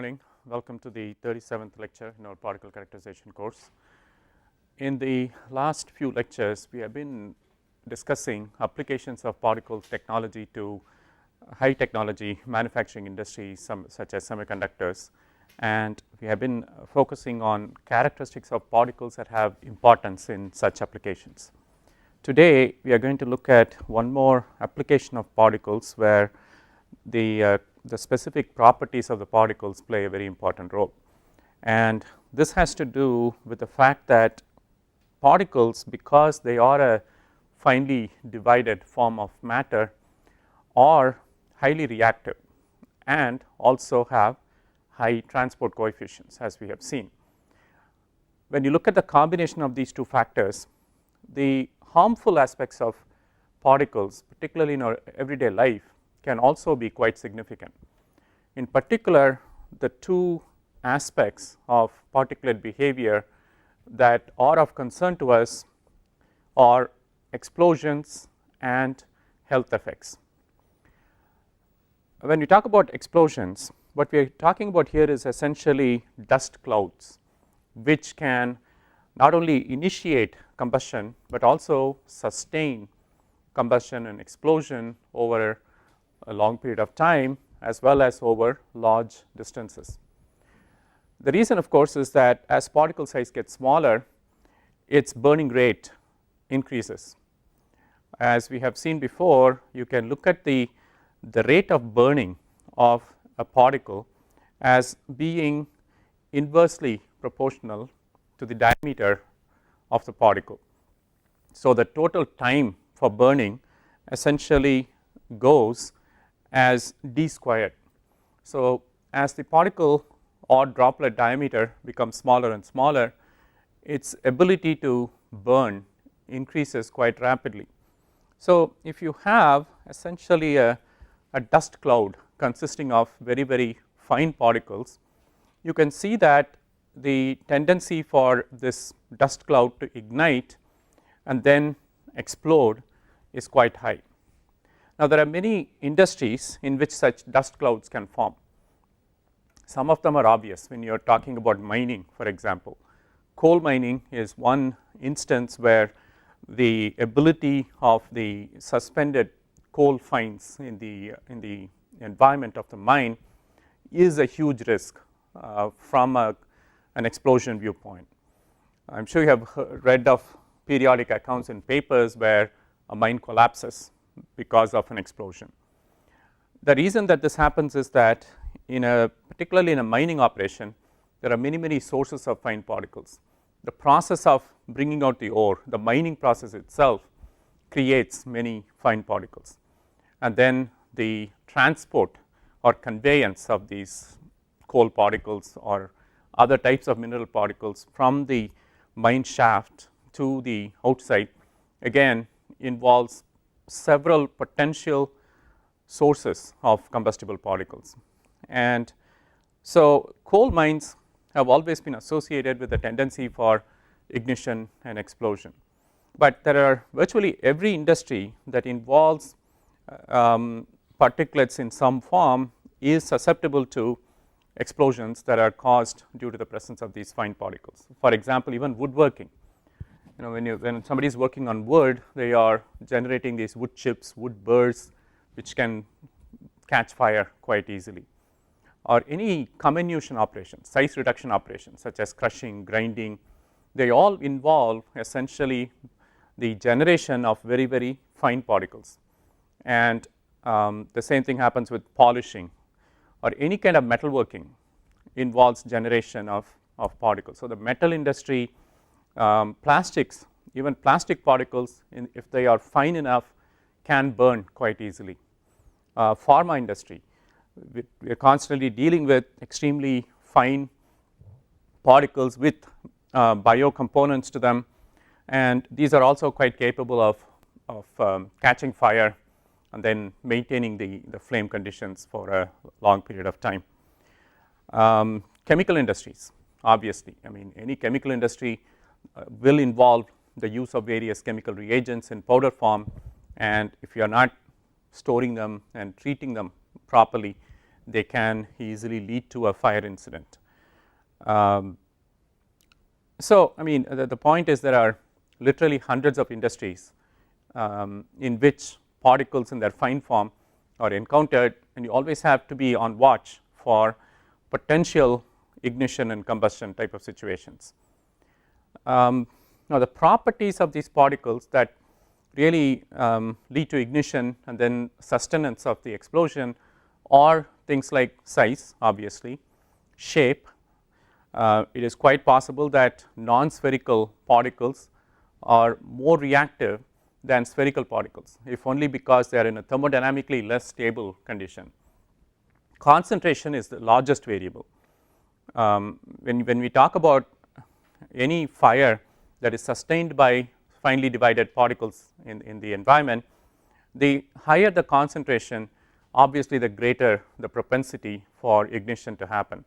morning. Welcome to the 37th lecture in our particle characterization course. In the last few lectures, we have been discussing applications of particle technology to high technology manufacturing industries such as semiconductors, and we have been focusing on characteristics of particles that have importance in such applications. Today, we are going to look at one more application of particles where the specific properties of the particles play a very important role, and this has to do with the fact that particles, because they are a finely divided form of matter, are highly reactive and also have high transport coefficients, as we have seen. When you look at the combination of these two factors, the harmful aspects of particles, particularly in our everyday life, can also be quite significant. In particular, the two aspects of particulate behavior that are of concern to us are explosions and health effects. When we talk about explosions, what we are talking about here is essentially dust clouds, which can not only initiate combustion but also sustain combustion and explosion over a long period of time as well as over large distances. The reason, of course, is that as particle size gets smaller, its burning rate increases. As we have seen before, you can look at the rate of burning of a particle as being inversely proportional to the diameter of the particle. So the total time for burning essentially goes as d squared. So as the particle or droplet diameter becomes smaller and smaller, its ability to burn increases quite rapidly. So if you have essentially a dust cloud consisting of very fine particles, you can see that the tendency for this dust cloud to ignite and then explode is quite high. Now, there are many industries in which such dust clouds can form. Some of them are obvious when you are talking about mining, for example. Coal mining is one instance where the ability of the suspended coal fines in the environment of the mine is a huge risk from an explosion viewpoint. I am sure you have read of periodic accounts in papers where a mine collapses because of an explosion. The reason that this happens is that particularly in a mining operation, there are many sources of fine particles. The process of bringing out the ore, the mining process itself, creates many fine particles, and then the transport or conveyance of these coal particles or other types of mineral particles from the mine shaft to the outside again involves several potential sources of combustible particles. And so coal mines have always been associated with a tendency for ignition and explosion, but there are virtually every industry that involves particulates in some form is susceptible to explosions that are caused due to the presence of these fine particles. For example, even woodworking. When somebody is working on wood, they are generating these wood chips, wood burrs, which can catch fire quite easily. Or any comminution operations, size reduction operations such as crushing, grinding, they all involve essentially the generation of very fine particles. And the same thing happens with polishing, or any kind of metalworking involves generation of particles. So the metal industry, plastics, even plastic particles, if they are fine enough, can burn quite easily. Pharma industry, we are constantly dealing with extremely fine particles with bio components to them, and these are also quite capable of catching fire and then maintaining the flame conditions for a long period of time. Chemical industries, obviously, any chemical industry will involve the use of various chemical reagents in powder form, and if you are not storing them and treating them properly, they can easily lead to a fire incident. So, I mean the point is there are literally hundreds of industries in which particles in their fine form are encountered, and you always have to be on watch for potential ignition and combustion type of situations. Now, the properties of these particles that really lead to ignition and then sustenance of the explosion are things like size, obviously, shape. It is quite possible that non-spherical particles are more reactive than spherical particles, if only because they are in a thermodynamically less stable condition. Concentration is the largest variable. When we talk about any fire that is sustained by finely divided particles in the environment, the higher the concentration, obviously the greater the propensity for ignition to happen.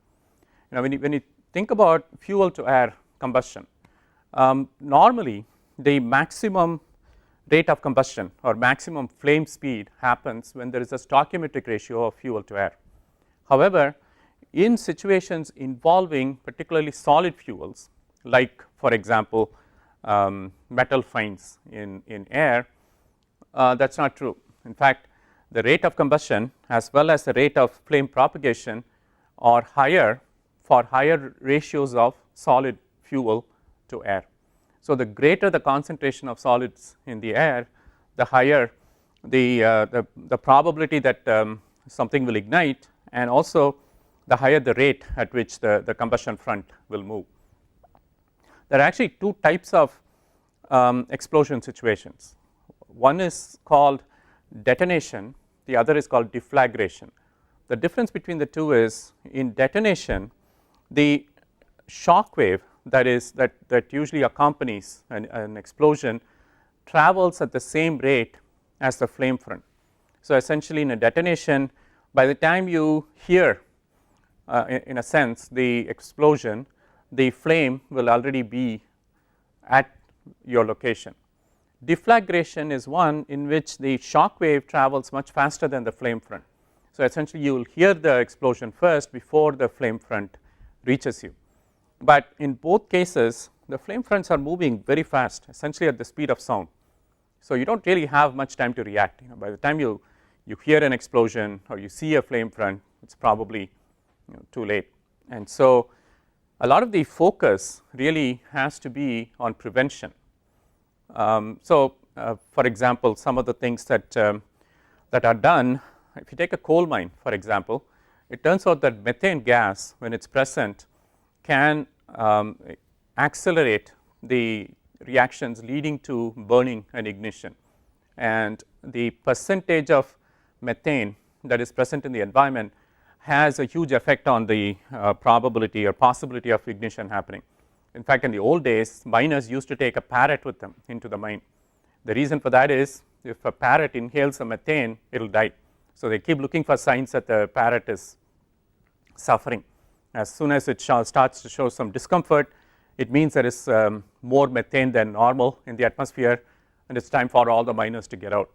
Now, when you think about fuel to air combustion, normally the maximum rate of combustion or maximum flame speed happens when there is a stoichiometric ratio of fuel to air. However, in situations involving particularly solid fuels, like for example metal fines in air, that is not true. In fact, the rate of combustion as well as the rate of flame propagation are higher for higher ratios of solid fuel to air. So, the greater the concentration of solids in the air, the higher the probability that something will ignite, and also the higher the rate at which the combustion front will move. There are actually two types of explosion situations. One is called detonation, the other is called deflagration. The difference between the two is, in detonation, the shock wave that usually accompanies an explosion travels at the same rate as the flame front. So, essentially in a detonation, by the time you hear in a sense the explosion, the flame will already be at your location. Deflagration is one in which the shock wave travels much faster than the flame front. So, essentially you will hear the explosion first before the flame front reaches you. But in both cases, the flame fronts are moving very fast, essentially at the speed of sound. So, you do not really have much time to react. By the time you hear an explosion or you see a flame front, it is probably too late. And so, a lot of the focus really has to be on prevention. For example, some of the things that are done, if you take a coal mine for example, it turns out that methane gas, when it is present, can accelerate the reactions leading to burning and ignition, and the percentage of methane that is present in the environment has a huge effect on the probability or possibility of ignition happening. In fact, in the old days, miners used to take a parrot with them into the mine. The reason for that is, if a parrot inhales a methane, it will die. So, they keep looking for signs that the parrot is suffering. As soon as it starts to show some discomfort, it means there is more methane than normal in the atmosphere, and it is time for all the miners to get out.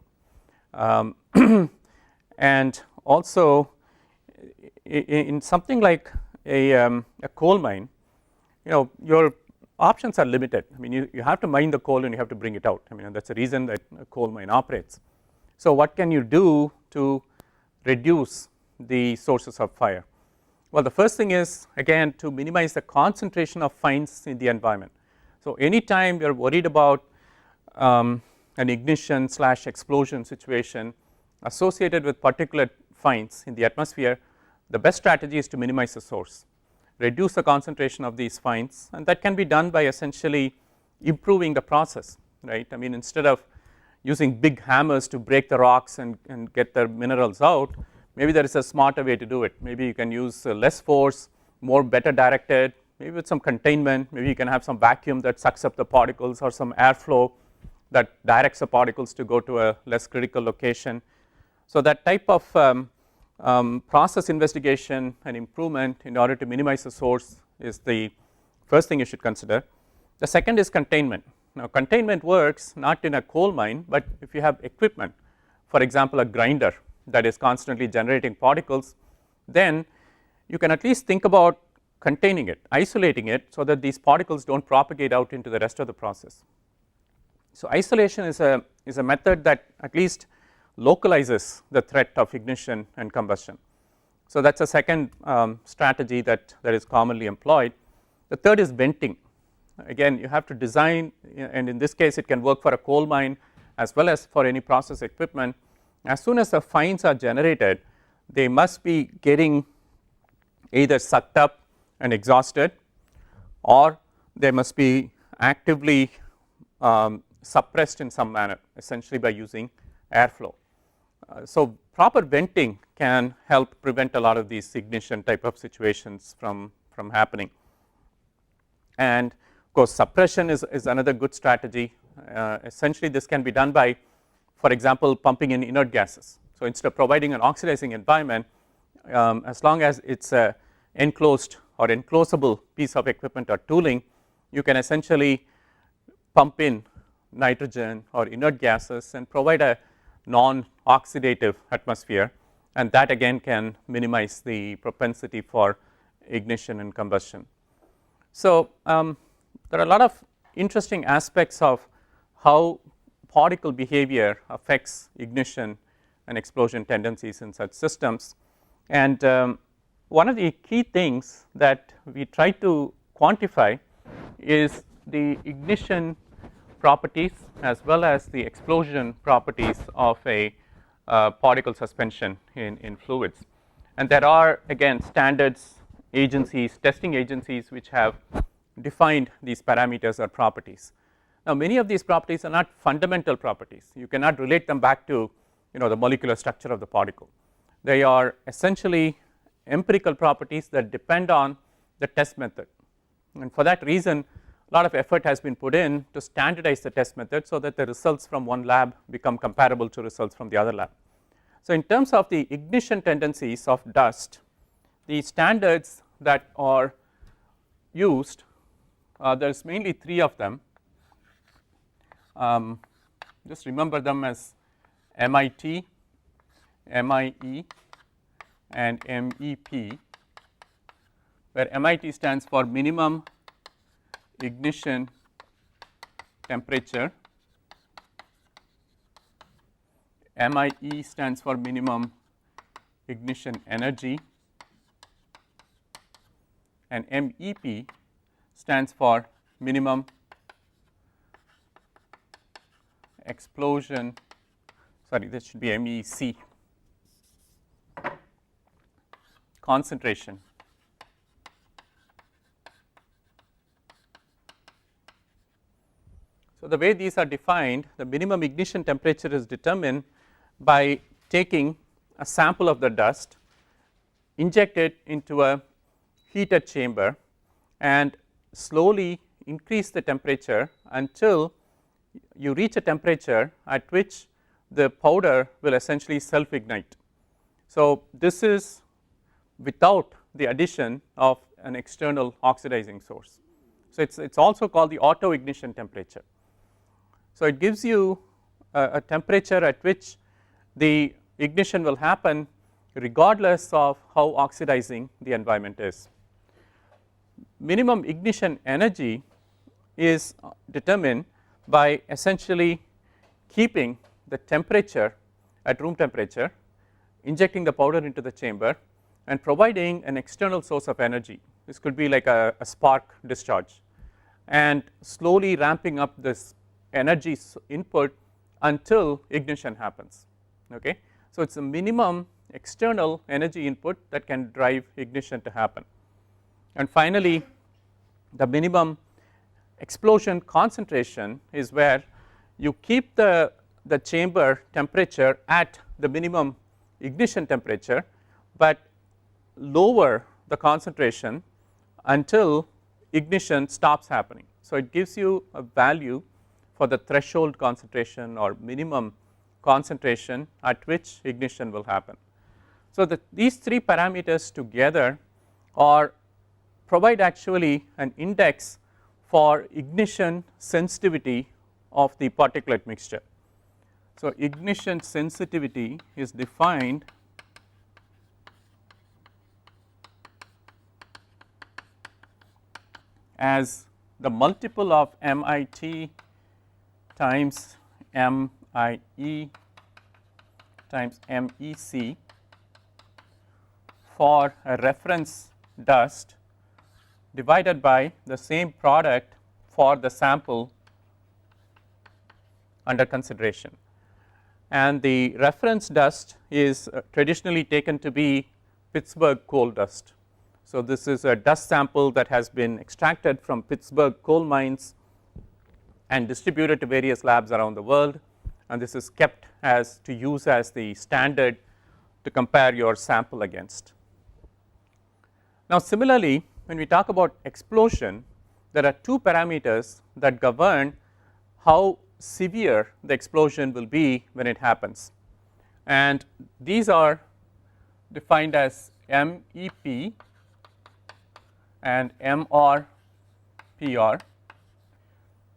And also in something like a coal mine, your options are limited. I mean, you have to mine the coal and you have to bring it out. I mean, that is the reason that a coal mine operates. So, what can you do to reduce the sources of fire? Well, the first thing is, again, to minimize the concentration of fines in the environment. So, anytime you are worried about an ignition / explosion situation associated with particulate fines in the atmosphere, the best strategy is to minimize the source, reduce the concentration of these fines, and that can be done by essentially improving the process, right. I mean, instead of using big hammers to break the rocks and get the minerals out, maybe there is a smarter way to do it. Maybe you can use less force, more better directed, maybe with some containment, maybe you can have some vacuum that sucks up the particles, or some airflow that directs the particles to go to a less critical location. So, that type of process investigation and improvement in order to minimize the source is the first thing you should consider. The second is containment. Now, containment works not in a coal mine, but if you have equipment, for example, a grinder that is constantly generating particles, then you can at least think about containing it, isolating it, so that these particles do not propagate out into the rest of the process. So, isolation is a method that at least localizes the threat of ignition and combustion. So, that is a second strategy that is commonly employed. The third is venting. Again, you have to design, and in this case it can work for a coal mine as well as for any process equipment. As soon as the fines are generated, they must be getting either sucked up and exhausted, or they must be actively suppressed in some manner, essentially by using airflow. So, proper venting can help prevent a lot of these ignition type of situations from happening. And of course, suppression is another good strategy. Essentially this can be done by, for example, pumping in inert gases. So, instead of providing an oxidizing environment, as long as it is a enclosed or enclosable piece of equipment or tooling, you can essentially pump in nitrogen or inert gases and provide a non-oxidative atmosphere, and that again can minimize the propensity for ignition and combustion. So, there are a lot of interesting aspects of how particle behavior affects ignition and explosion tendencies in such systems, and one of the key things that we try to quantify is the ignition properties as well as the explosion properties of a particle suspension in fluids. And there are again standards, agencies, testing agencies which have defined these parameters or properties. Now, many of these properties are not fundamental properties. You cannot relate them back to the molecular structure of the particle. They are essentially empirical properties that depend on the test method, and for that reason a lot of effort has been put in to standardize the test method, so that the results from one lab become comparable to results from the other lab. So, in terms of the ignition tendencies of dust, the standards that are used, there is mainly 3 of them. Just remember them as MIT, MIE and MEP, where MIT stands for minimum ignition temperature, MIE stands for minimum ignition energy, and MEP stands for minimum explosion, sorry, this should be MEC, concentration. So, the way these are defined, the minimum ignition temperature is determined by taking a sample of the dust, inject it into a heated chamber and slowly increase the temperature until you reach a temperature at which the powder will essentially self ignite. So, this is without the addition of an external oxidizing source. So, it is also called the auto ignition temperature. So, it gives you a temperature at which the ignition will happen regardless of how oxidizing the environment is. Minimum ignition energy is determined by essentially keeping the temperature at room temperature, injecting the powder into the chamber and providing an external source of energy. This could be like a spark discharge, and slowly ramping up this energy input until ignition happens. Okay. So, it is a minimum external energy input that can drive ignition to happen. And finally, the minimum explosion concentration is where you keep the chamber temperature at the minimum ignition temperature, but lower the concentration until ignition stops happening. So, it gives you a value for the threshold concentration or minimum concentration at which ignition will happen. So, these 3 parameters together provide actually an index for ignition sensitivity of the particulate mixture. So, ignition sensitivity is defined as the multiple of MIT times MIE times MEC for a reference dust divided by the same product for the sample under consideration. And the reference dust is traditionally taken to be Pittsburgh coal dust. So, this is a dust sample that has been extracted from Pittsburgh coal mines and distributed to various labs around the world, and this is kept as to use as the standard to compare your sample against. Now, similarly, when we talk about explosion, there are two parameters that govern how severe the explosion will be when it happens, and these are defined as MEP and MRPR,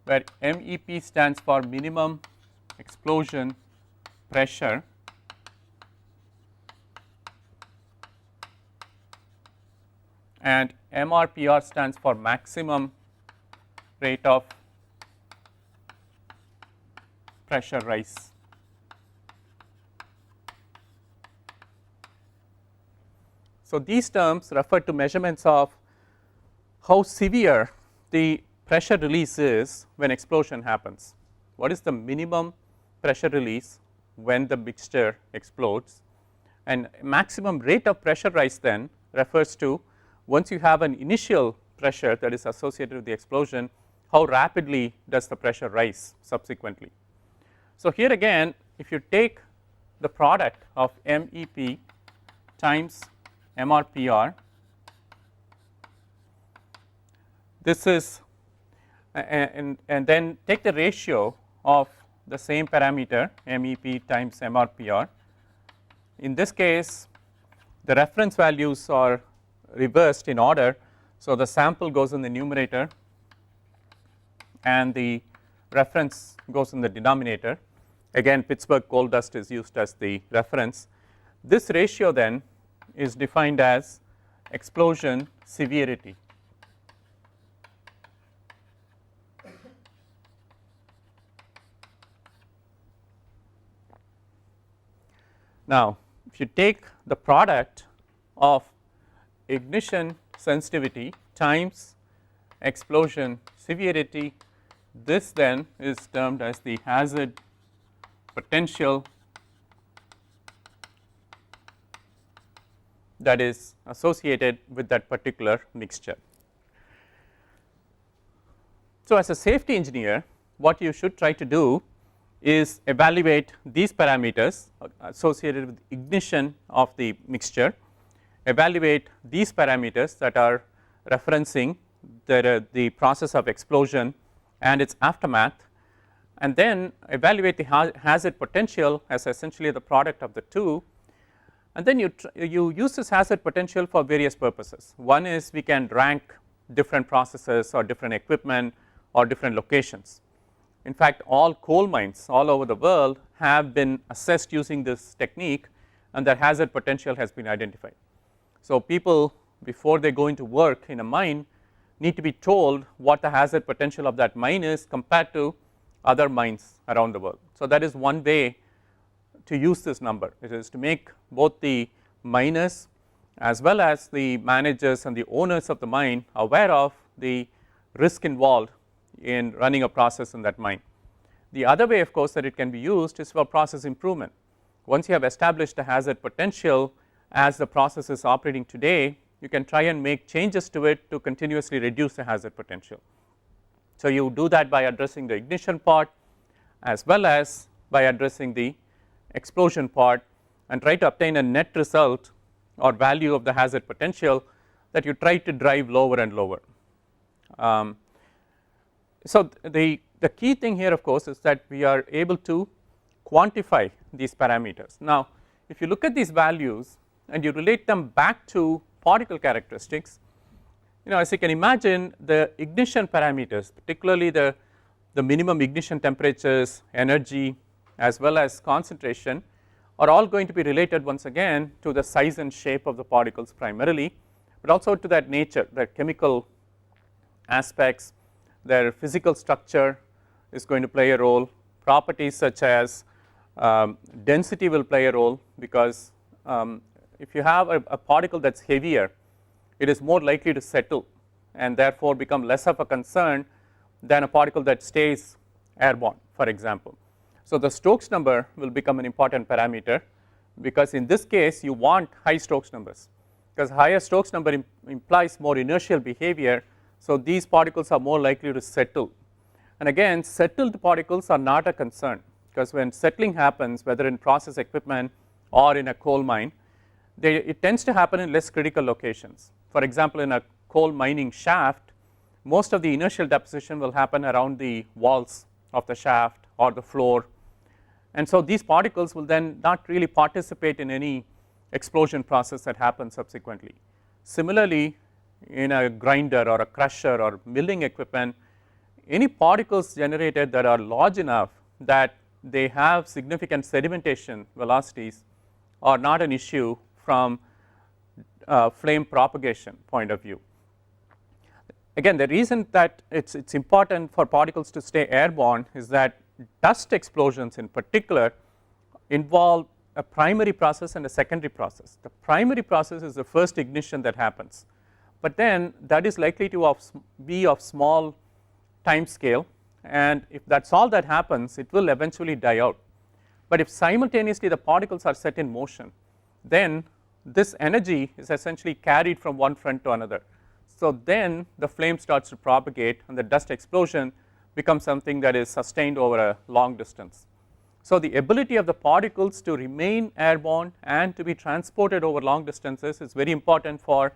where MEP stands for minimum explosion pressure and MRPR stands for maximum rate of pressure rise. So, these terms refer to measurements of how severe the pressure release is when explosion happens. What is the minimum pressure release when the mixture explodes, and maximum rate of pressure rise then refers to once you have an initial pressure that is associated with the explosion, how rapidly does the pressure rise subsequently. So, here again, if you take the product of MEP times MRPR, this is and then take the ratio of the same parameter MEP times MRPR. In this case, the reference values are reversed in order. So, the sample goes in the numerator and the reference goes in the denominator. Again, Pittsburgh coal dust is used as the reference. This ratio then is defined as explosion severity. Now, if you take the product of ignition sensitivity times explosion severity, this then is termed as the hazard potential that is associated with that particular mixture. So, as a safety engineer, what you should try to do is evaluate these parameters associated with ignition of the mixture, evaluate these parameters that are referencing the process of explosion and its aftermath, and then evaluate the hazard potential as essentially the product of the two, and then you use this hazard potential for various purposes. One is we can rank different processes or different equipment or different locations. In fact, all coal mines all over the world have been assessed using this technique, and their hazard potential has been identified. So, people before they go into work in a mine need to be told what the hazard potential of that mine is compared to other mines around the world. So, that is one way to use this number. It is to make both the miners as well as the managers and the owners of the mine aware of the risk involved in running a process in that mine. The other way, of course, that it can be used is for process improvement. Once you have established a hazard potential as the process is operating today, you can try and make changes to it to continuously reduce the hazard potential. So, you do that by addressing the ignition part as well as by addressing the explosion part, and try to obtain a net result or value of the hazard potential that you try to drive lower and lower. So, the key thing here, of course, is that we are able to quantify these parameters. Now, if you look at these values and you relate them back to particle characteristics, as you can imagine, the ignition parameters, particularly the minimum ignition temperatures, energy as well as concentration, are all going to be related once again to the size and shape of the particles primarily, but also to that nature, that chemical aspects. Their physical structure is going to play a role. Properties such as density will play a role, because if you have a particle that's heavier, it is more likely to settle and therefore become less of a concern than a particle that stays airborne, for example. So the Stokes number will become an important parameter, because in this case you want high Stokes numbers, because higher Stokes number implies more inertial behavior. So these particles are more likely to settle, and again settled particles are not a concern, because when settling happens, whether in process equipment or in a coal mine, it tends to happen in less critical locations. For example, in a coal mining shaft, most of the inertial deposition will happen around the walls of the shaft or the floor, and so these particles will then not really participate in any explosion process that happens subsequently. Similarly, in a grinder or a crusher or milling equipment, any particles generated that are large enough that they have significant sedimentation velocities are not an issue from flame propagation point of view. Again, the reason that it's important for particles to stay airborne is that dust explosions in particular involve a primary process and a secondary process. The primary process is the first ignition that happens, but then that is likely to be of small time scale, and if that's all that happens, it will eventually die out. But if simultaneously the particles are set in motion, then this energy is essentially carried from one front to another. So then the flame starts to propagate and the dust explosion becomes something that is sustained over a long distance. So the ability of the particles to remain airborne and to be transported over long distances is very important for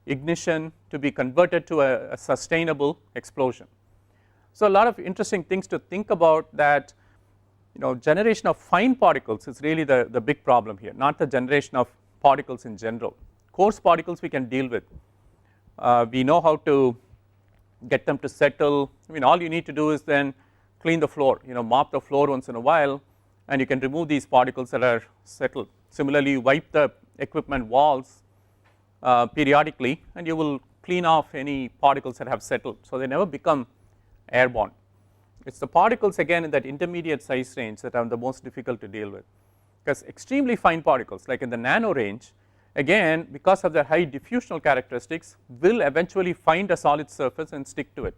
ignition to be converted to a sustainable explosion. So a lot of interesting things to think about, that generation of fine particles is really the big problem here, not the generation of particles in general. Coarse particles we can deal with. We know how to get them to settle. I mean, all you need to do is then clean the floor, mop the floor once in a while, and you can remove these particles that are settled. Similarly, you wipe the equipment walls periodically and you will clean off any particles that have settled, so they never become airborne. It's the particles again in that intermediate size range that are the most difficult to deal with, because extremely fine particles like in the nano range, again because of their high diffusional characteristics, will eventually find a solid surface and stick to it.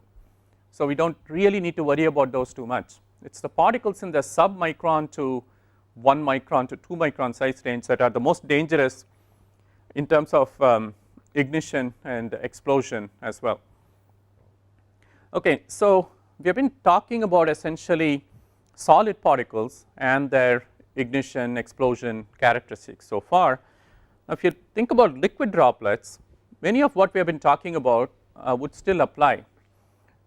So we don't really need to worry about those too much. It's the particles in the sub-micron to 1 micron to 2 micron size range that are the most dangerous in terms of ignition and explosion as well. Okay, so we have been talking about essentially solid particles and their ignition, explosion characteristics so far. Now if you think about liquid droplets, many of what we have been talking about would still apply.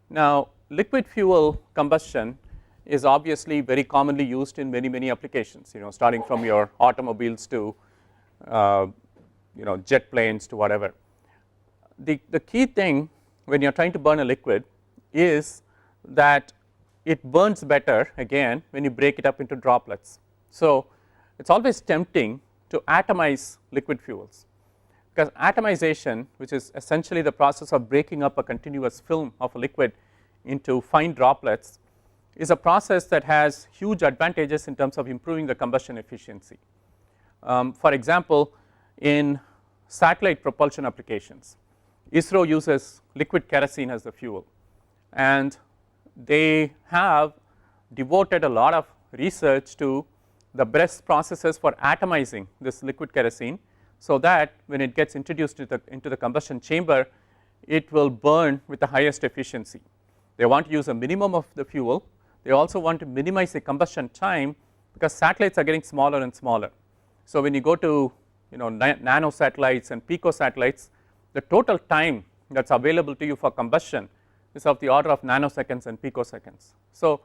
Now liquid fuel combustion is obviously very commonly used in many applications, starting from your automobiles to jet planes to whatever. The key thing when you're trying to burn a liquid is that it burns better again when you break it up into droplets. So it's always tempting to atomize liquid fuels, because atomization, which is essentially the process of breaking up a continuous film of a liquid into fine droplets, is a process that has huge advantages in terms of improving the combustion efficiency. For example, in satellite propulsion applications, ISRO uses liquid kerosene as the fuel, and they have devoted a lot of research to the best processes for atomizing this liquid kerosene, so that when it gets introduced into the combustion chamber, it will burn with the highest efficiency. They want to use a minimum of the fuel. They also want to minimize the combustion time, because satellites are getting smaller and smaller. So when you go to nano satellites and pico satellites, the total time that's available to you for combustion is of the order of nanoseconds and picoseconds. So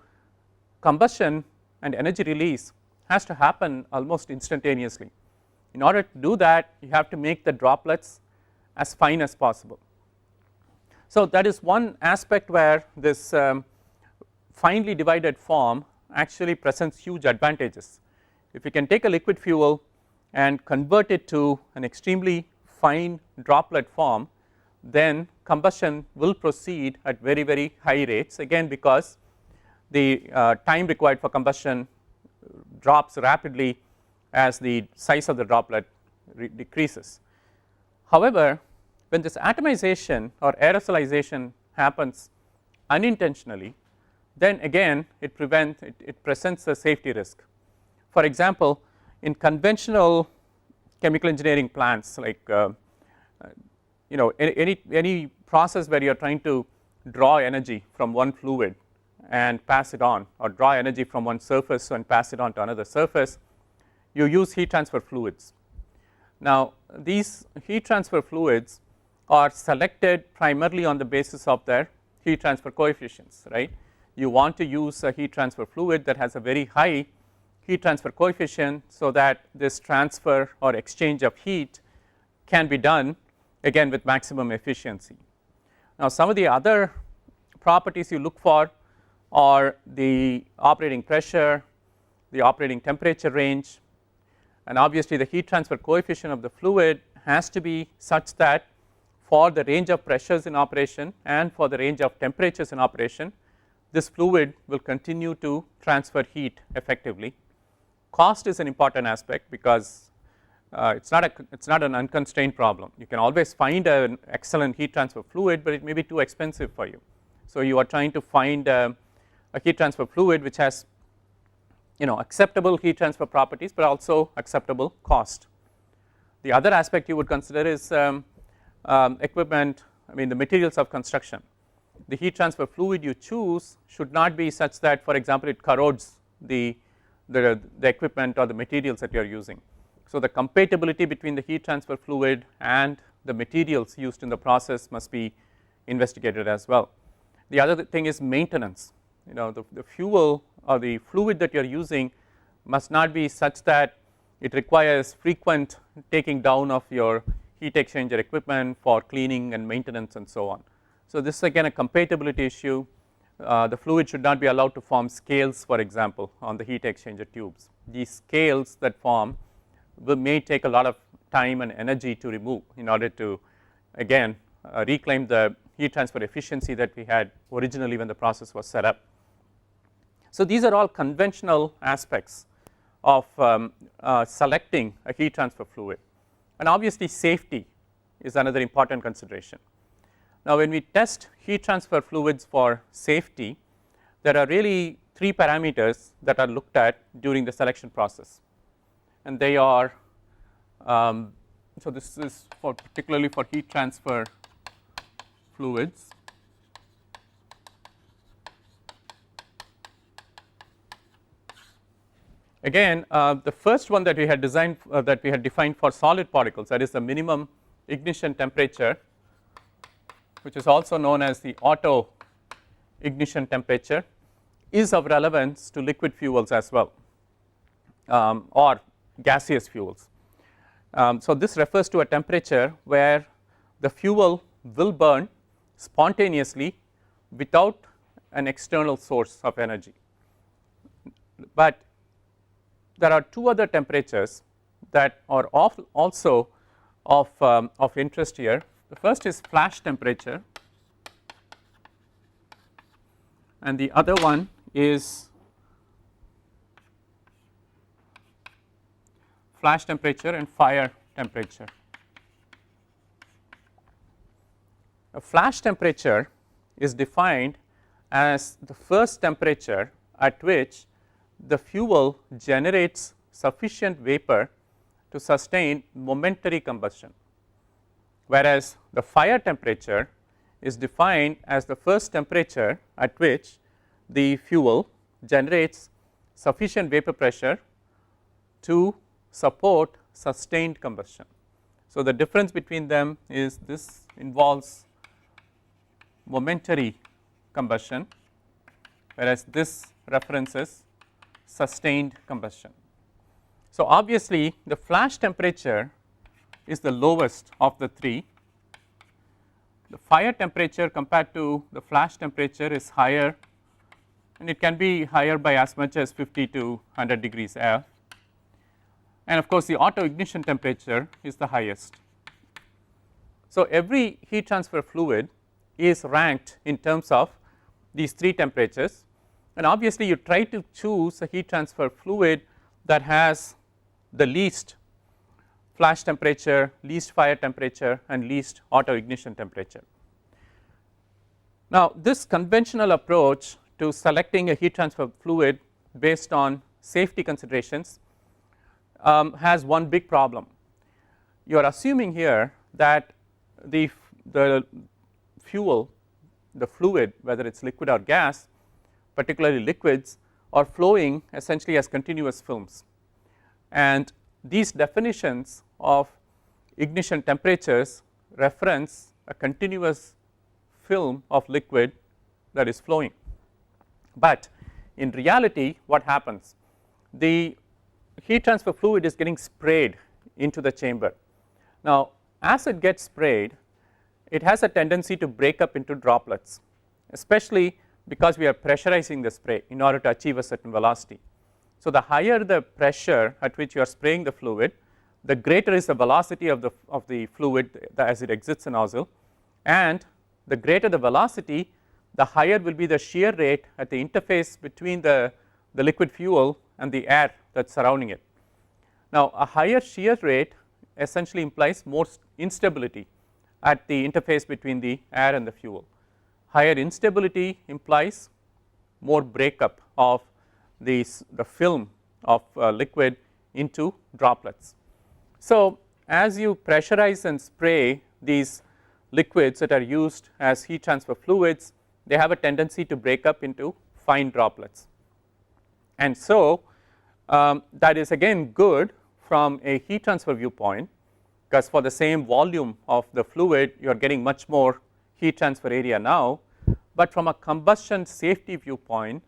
combustion and energy release has to happen almost instantaneously. In order to do that, you have to make the droplets as fine as possible. So that is one aspect where this finely divided form actually presents huge advantages. If you can take a liquid fuel and convert it to an extremely fine droplet form, then combustion will proceed at very, very high rates, again because the time required for combustion drops rapidly as the size of the droplet decreases. However, when this atomization or aerosolization happens unintentionally, then again it presents a safety risk. For example, in conventional chemical engineering plants, like any process where you are trying to draw energy from one fluid and pass it on, or draw energy from one surface and pass it on to another surface, you use heat transfer fluids. Now, these heat transfer fluids are selected primarily on the basis of their heat transfer coefficients, right. You want to use a heat transfer fluid that has a very high heat transfer coefficient, so that this transfer or exchange of heat can be done again with maximum efficiency. Now, some of the other properties you look for are the operating pressure, the operating temperature range, and obviously the heat transfer coefficient of the fluid has to be such that for the range of pressures in operation and for the range of temperatures in operation, this fluid will continue to transfer heat effectively. Cost is an important aspect because it's not an unconstrained problem. You can always find an excellent heat transfer fluid, but it may be too expensive for you. So you are trying to find a heat transfer fluid which has acceptable heat transfer properties, but also acceptable cost. The other aspect you would consider is equipment, the materials of construction. The heat transfer fluid you choose should not be such that, for example, it corrodes the equipment or the materials that you are using. So the compatibility between the heat transfer fluid and the materials used in the process must be investigated as well. The other thing is maintenance. The fuel or the fluid that you are using must not be such that it requires frequent taking down of your heat exchanger equipment for cleaning and maintenance and so on. So this is again a compatibility issue. The fluid should not be allowed to form scales, for example, on the heat exchanger tubes. These scales that form may take a lot of time and energy to remove in order to again reclaim the heat transfer efficiency that we had originally when the process was set up. So these are all conventional aspects of selecting a heat transfer fluid, and obviously safety is another important consideration. Now, when we test heat transfer fluids for safety, there are really three parameters that are looked at during the selection process, and they are so this is particularly for heat transfer fluids. Again, the first one that we had defined for solid particles, that is the minimum ignition temperature, which is also known as the auto ignition temperature, is of relevance to liquid fuels as well, or gaseous fuels. So this refers to a temperature where the fuel will burn spontaneously without an external source of energy. But there are two other temperatures that are also of interest here. The first is flash temperature, and the other one is flash temperature and fire temperature. A flash temperature is defined as the first temperature at which the fuel generates sufficient vapor to sustain momentary combustion, whereas the fire temperature is defined as the first temperature at which the fuel generates sufficient vapor pressure to support sustained combustion. So the difference between them is this involves momentary combustion, whereas this references sustained combustion. So obviously the flash temperature is the lowest of the three. The fire temperature compared to the flash temperature is higher, and it can be higher by as much as 50 to 100 degrees F, and of course the auto ignition temperature is the highest. So, every heat transfer fluid is ranked in terms of these 3 temperatures, and obviously you try to choose a heat transfer fluid that has the least flash temperature, least fire temperature, and least auto ignition temperature. Now, this conventional approach to selecting a heat transfer fluid based on safety considerations has one big problem. You are assuming here that the fuel, the fluid, whether it is liquid or gas, particularly liquids, are flowing essentially as continuous films, and these definitions of ignition temperatures reference a continuous film of liquid that is flowing. But in reality, what happens? The heat transfer fluid is getting sprayed into the chamber. Now, as it gets sprayed, it has a tendency to break up into droplets, especially because we are pressurizing the spray in order to achieve a certain velocity. So, the higher the pressure at which you are spraying the fluid, the greater is the velocity of the fluid as it exits the nozzle, and the greater the velocity, the higher will be the shear rate at the interface between the liquid fuel and the air that is surrounding it. Now, a higher shear rate essentially implies more instability at the interface between the air and the fuel. Higher instability implies more breakup of the film of liquid into droplets. So, as you pressurize and spray these liquids that are used as heat transfer fluids, they have a tendency to break up into fine droplets. And so, that is again good from a heat transfer viewpoint, because for the same volume of the fluid you are getting much more heat transfer area now, but from a combustion safety viewpoint,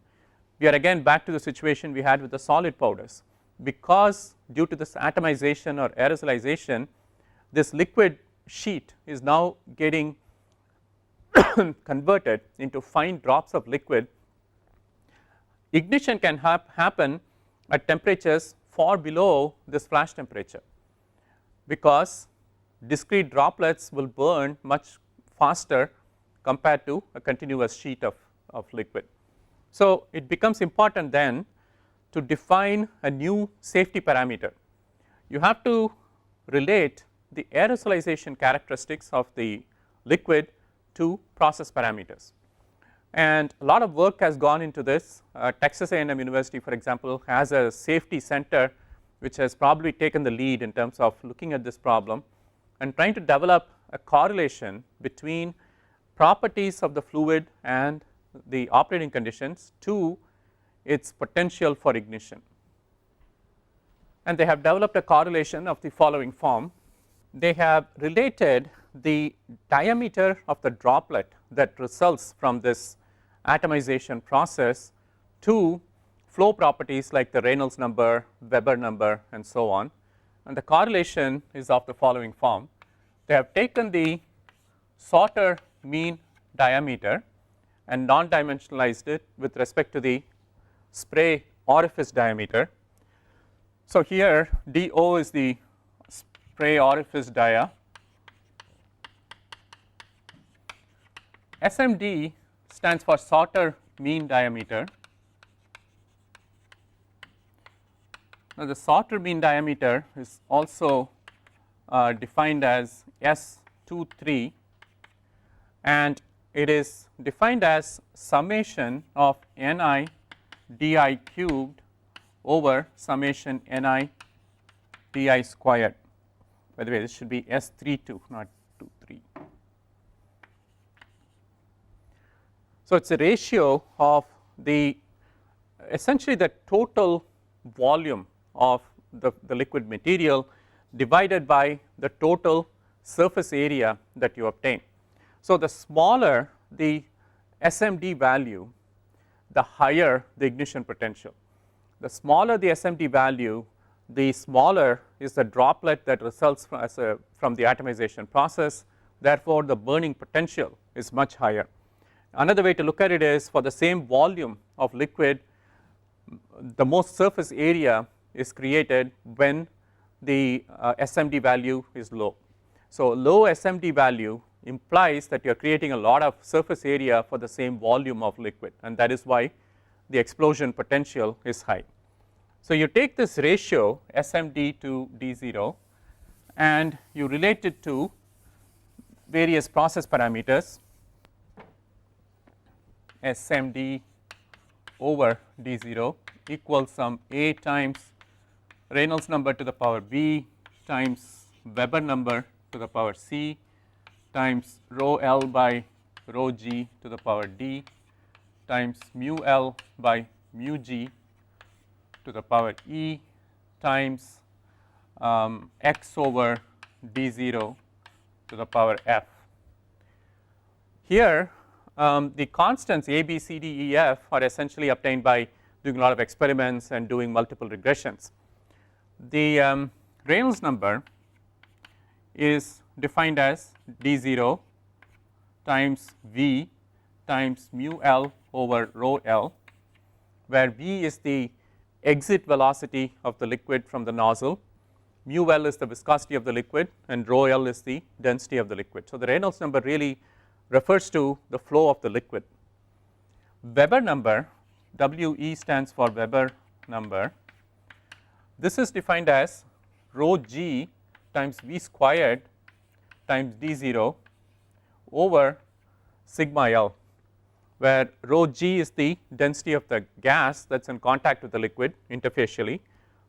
we are again back to the situation we had with the solid powders, because due to this atomization or aerosolization, this liquid sheet is now getting converted into fine drops of liquid. Ignition can happen at temperatures far below this flash temperature, because discrete droplets will burn much faster compared to a continuous sheet of liquid. So, it becomes important then to define a new safety parameter. You have to relate the aerosolization characteristics of the liquid to process parameters, and a lot of work has gone into this. Texas A&M University, for example, has a safety center which has probably taken the lead in terms of looking at this problem and trying to develop a correlation between properties of the fluid and the operating conditions to its potential for ignition. And they have developed a correlation of the following form. They have related the diameter of the droplet that results from this atomization process to flow properties like the Reynolds number, Weber number, and so on, and the correlation is of the following form. They have taken the Sauter mean diameter and non-dimensionalized it with respect to the spray orifice diameter. So, here dO is the spray orifice dia, SMD stands for Sauter mean diameter. Now, the Sauter mean diameter is also defined as S23, and it is defined as summation of Ni di cubed over summation Ni di squared. By the way, this should be S32, not 23. So, it is a ratio of the essentially the total volume of the liquid material divided by the total surface area that you obtain. So, the smaller the SMD value, the higher the ignition potential. The smaller the SMD value, the smaller is the droplet that results from the atomization process, therefore, the burning potential is much higher. Another way to look at it is, for the same volume of liquid, the most surface area is created when the SMD value is low. So, low SMD value implies that you are creating a lot of surface area for the same volume of liquid, and that is why the explosion potential is high. So, you take this ratio SMD to D0 and you relate it to various process parameters SMD over D0 equals some A times Reynolds number to the power B times Weber number to the power C times rho L by rho G to the power D times mu L by mu G to the power E times x over D0 to the power F. Here the constants A, B, C, D, E, F are essentially obtained by doing a lot of experiments and doing multiple regressions. The Reynolds number is defined as D0 times V times mu L over rho L, where V is the exit velocity of the liquid from the nozzle, mu L is the viscosity of the liquid, and rho L is the density of the liquid. So, the Reynolds number really refers to the flow of the liquid. Weber number, WE stands for Weber number. This is defined as rho G times V squared times D0 over sigma L, where rho G is the density of the gas that is in contact with the liquid interfacially.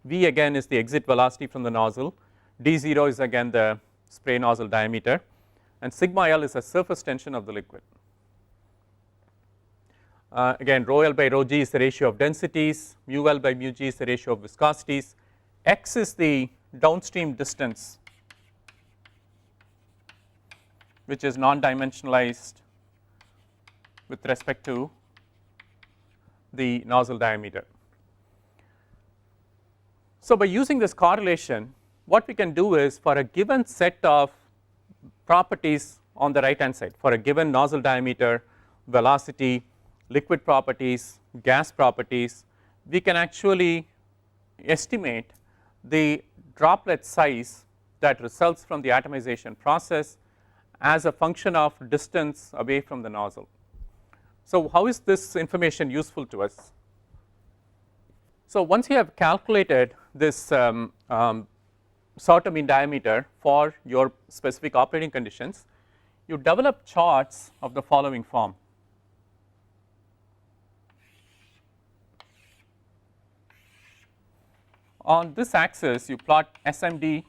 V again is the exit velocity from the nozzle, D0 is again the spray nozzle diameter, and sigma L is the surface tension of the liquid. Again rho L by rho G is the ratio of densities, mu L by mu G is the ratio of viscosities, x is the downstream distance which is non-dimensionalized with respect to the nozzle diameter. So, by using this correlation, what we can do is for a given set of properties on the right hand side, for a given nozzle diameter, velocity, liquid properties, gas properties, we can actually estimate the droplet size that results from the atomization process as a function of distance away from the nozzle. So, how is this information useful to us? So, once you have calculated this Sauter mean diameter for your specific operating conditions, you develop charts of the following form. On this axis you plot SMD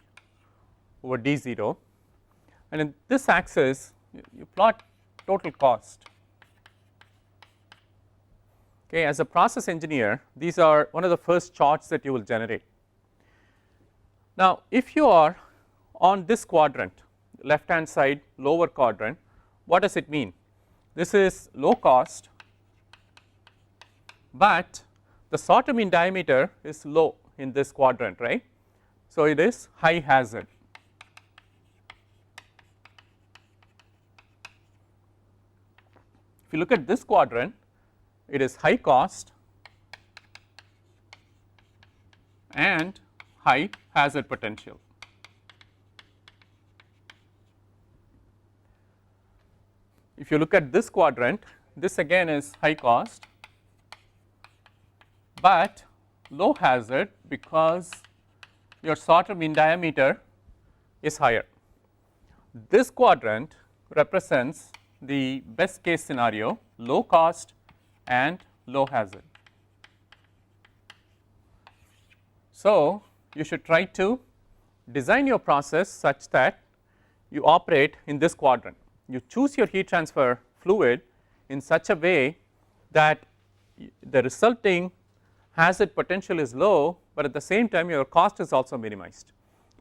over D0, and in this axis you plot total cost. Okay, as a process engineer, these are one of the first charts that you will generate. Now, if you are on this quadrant, left hand side lower quadrant, what does it mean? This is low cost, but the Sauter mean diameter is low in this quadrant, right. So, it is high hazard. If you look at this quadrant, it is high cost and high hazard potential. If you look at this quadrant, this again is high cost, but low hazard because your Sauter mean diameter is higher. This quadrant represents the best case scenario, low cost and low hazard. So, you should try to design your process such that you operate in this quadrant. You choose your heat transfer fluid in such a way that the resulting hazard potential is low, but at the same time your cost is also minimized.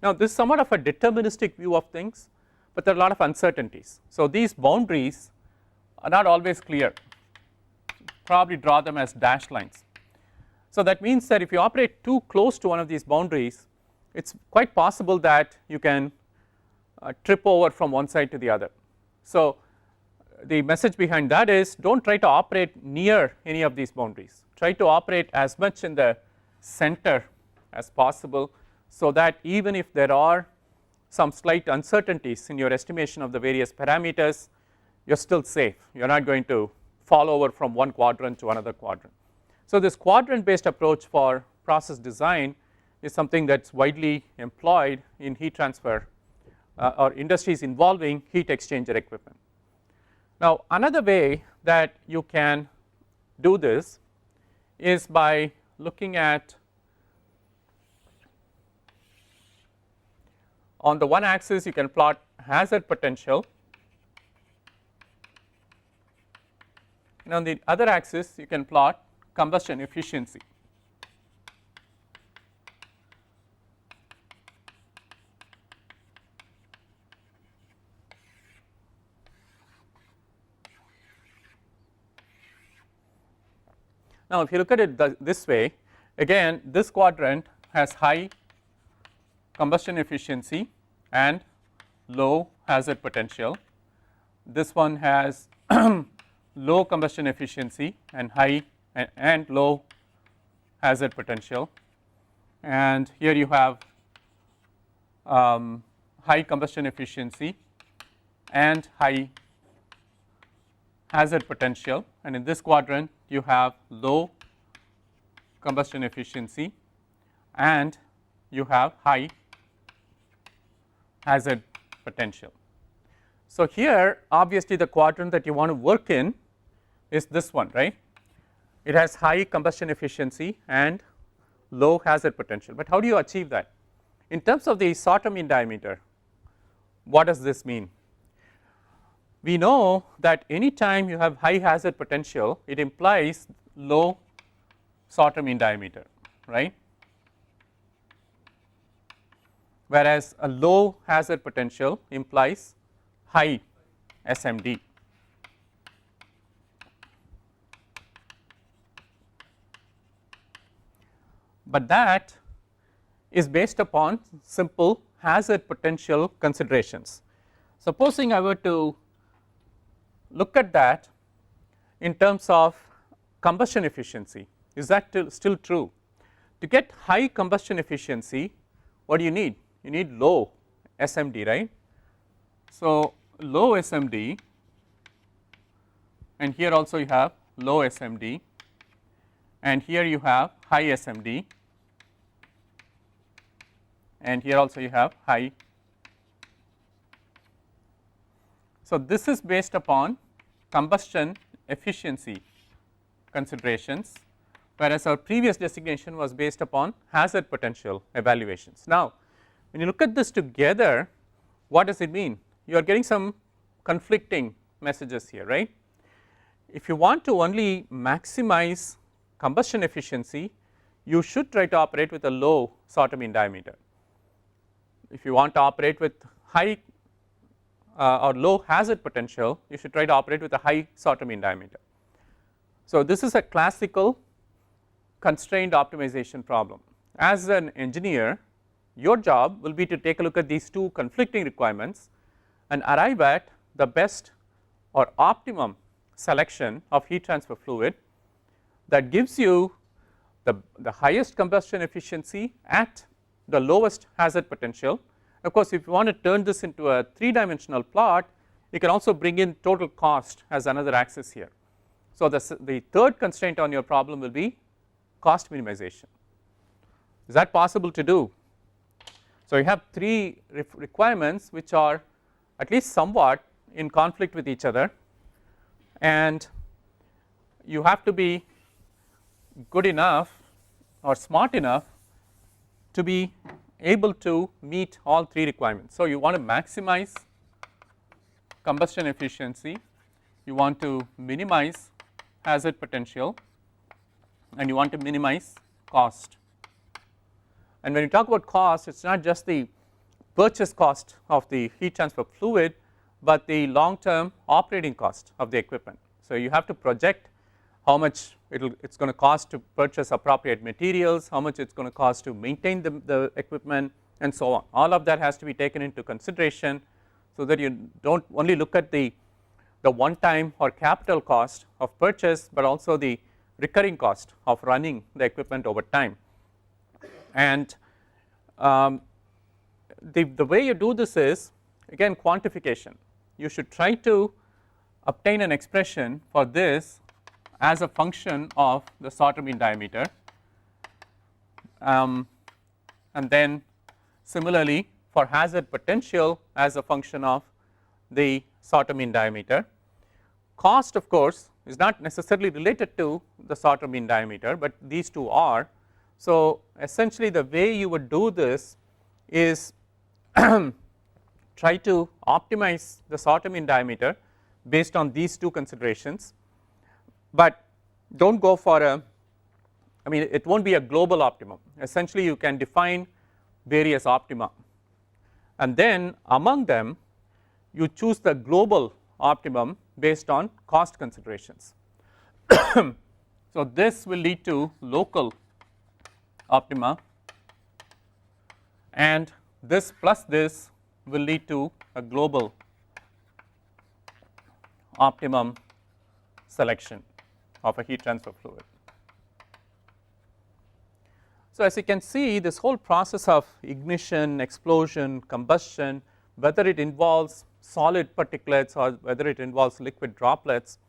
Now, this is somewhat of a deterministic view of things, but there are a lot of uncertainties. So, these boundaries are not always clear, probably draw them as dashed lines. So, that means that if you operate too close to one of these boundaries, it is quite possible that you can trip over from one side to the other. So, the message behind that is do not try to operate near any of these boundaries, try to operate as much in the center as possible, so that even if there are some slight uncertainties in your estimation of the various parameters, you are still safe. You are not going to fall over from one quadrant to another quadrant. So this quadrant based approach for process design is something that is widely employed in heat transfer or industries involving heat exchanger equipment. Now another way that you can do this is by looking at, on the one axis you can plot hazard potential, and on the other axis you can plot combustion efficiency. Now if you look at it this way, again this quadrant has high combustion efficiency and low hazard potential. This one has low combustion efficiency and high and low hazard potential, and here you have high combustion efficiency and high hazard potential, and in this quadrant you have low combustion efficiency and you have high hazard potential. So here obviously the quadrant that you want to work in is this one, right. It has high combustion efficiency and low hazard potential, but how do you achieve that? In terms of the Sauter mean diameter, what does this mean? We know that any time you have high hazard potential, it implies low Sauter mean diameter, right, whereas a low hazard potential implies high SMD. But that is based upon simple hazard potential considerations. Supposing I were to look at that in terms of combustion efficiency, is that still true? To get high combustion efficiency, what do you need? You need low SMD, right. So low SMD, and here also you have low SMD, and here you have high SMD, and here also you have high. So this is based upon combustion efficiency considerations, whereas our previous designation was based upon hazard potential evaluations. Now when you look at this together, what does it mean? You are getting some conflicting messages here, right. If you want to only maximize combustion efficiency, you should try to operate with a low Sauter mean diameter. If you want to operate with high or low hazard potential, you should try to operate with a high Sauter mean diameter. So this is a classical constrained optimization problem. As an engineer, your job will be to take a look at these two conflicting requirements and arrive at the best or optimum selection of heat transfer fluid that gives you the highest combustion efficiency at the lowest hazard potential. Of course, if you want to turn this into a 3-dimensional plot, you can also bring in total cost as another axis here. So the third constraint on your problem will be cost minimization. Is that possible to do? So you have three requirements which are at least somewhat in conflict with each other, and you have to be good enough or smart enough to be able to meet all three requirements. So you want to maximize combustion efficiency, you want to minimize hazard potential, and you want to minimize cost. And when you talk about cost, it is not just the purchase cost of the heat transfer fluid, but the long term operating cost of the equipment. So you have to project how much it's going to cost to purchase appropriate materials, how much it's going to cost to maintain the equipment, and so on. All of that has to be taken into consideration so that you don't only look at the one time or capital cost of purchase, but also the recurring cost of running the equipment over time. And the way you do this is again quantification. You should try to obtain an expression for this as a function of the sorter mean diameter, and then similarly for hazard potential as a function of the sorter mean diameter. Cost of course is not necessarily related to the sorter mean diameter, but these two are. So essentially the way you would do this is try to optimize the sorter mean diameter based on these two considerations, but do not go for a, I mean it will not be a global optimum. Essentially you can define various optima, and then among them you choose the global optimum based on cost considerations. So this will lead to local optima, and this plus this will lead to a global optimum selection of a heat transfer fluid. So as you can see, this whole process of ignition, explosion, combustion, whether it involves solid particulates or whether it involves liquid droplets,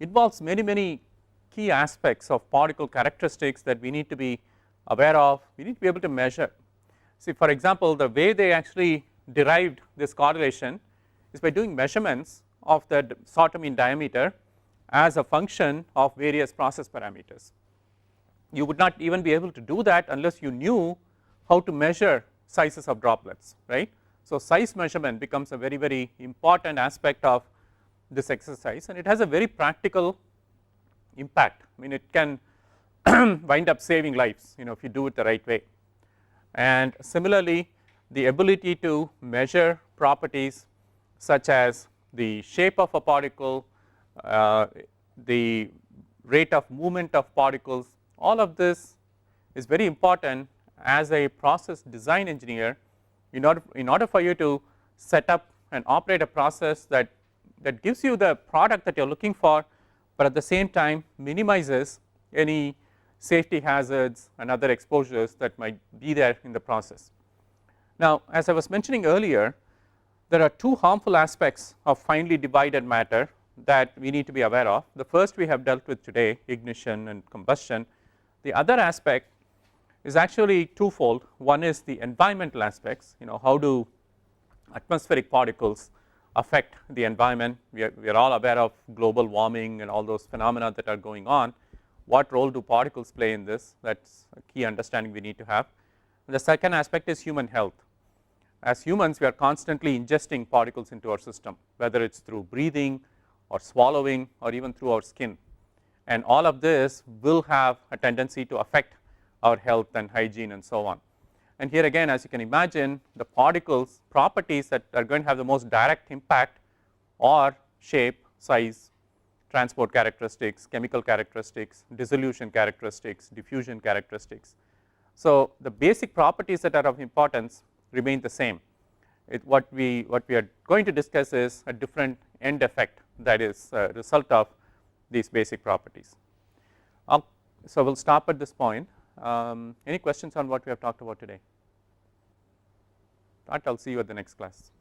involves many key aspects of particle characteristics that we need to be aware of, we need to be able to measure. See, for example, the way they actually derived this correlation is by doing measurements of the sorter mean diameter as a function of various process parameters. You would not even be able to do that unless you knew how to measure sizes of droplets, right. So size measurement becomes a very important aspect of this exercise, and it has a very practical impact. I mean it can wind up saving lives, you know, if you do it the right way. And similarly the ability to measure properties such as the shape of a particle, the rate of movement of particles, all of this is very important as a process design engineer in order for you to set up and operate a process that gives you the product that you are looking for, but at the same time minimizes any safety hazards and other exposures that might be there in the process. Now as I was mentioning earlier, there are two harmful aspects of finely divided matter that we need to be aware of. The first we have dealt with today, ignition and combustion. The other aspect is actually twofold. One is the environmental aspects, you know, how do atmospheric particles affect the environment. We are all aware of global warming and all those phenomena that are going on. What role do particles play in this? That is a key understanding we need to have. And the second aspect is human health. As humans we are constantly ingesting particles into our system, whether it is through breathing or swallowing or even through our skin, and all of this will have a tendency to affect our health and hygiene and so on. And here again, as you can imagine, the particles properties that are going to have the most direct impact are shape, size, transport characteristics, chemical characteristics, dissolution characteristics, diffusion characteristics. So the basic properties that are of importance remain the same. What we are going to discuss is a different end effect that is a result of these basic properties. So we'll stop at this point. Any questions on what we have talked about today? If not, I'll see you at the next class.